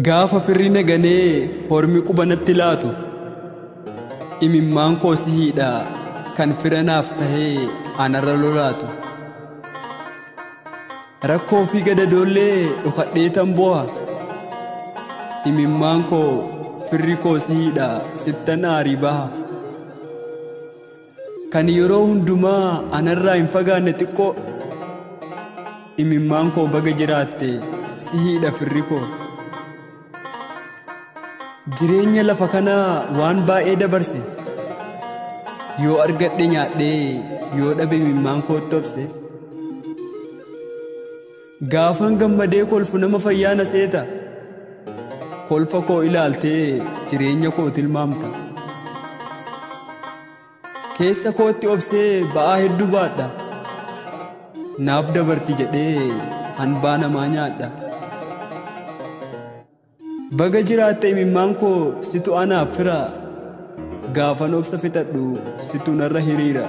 Gaafa firrina ganee hormi qubanatti laatu imimmaan koo sihiidha kan firanaaf tahee anarra lolaatu. Rakkoo fi gadadoollee dhokadheetan boha imimmaan koo firri koo sihiidha sittan aarii baha. Kan yeroo hundumaa anarraa hin fagaanne xiqqoo imimmaan koo baga jiraatte sihiidha firri koo. Jireenya lafa kanaa waan baay'ee dabarse yoo argadhe nyaadhee yoo dhabe imimmaan koo tobse. Gaafan gammadee kolfu nama fayyaana seeta kolfa koo ilaaltee jireenya koo tilmaamta. Keessa kootti obsee ba'aa hedduu baadha naaf dabarti jedhee hanbaa namaa nyaadha. Baga jiraatte imimmaan koo situ anaaf fira gaafan obsa fixadhu situ narra hiriira.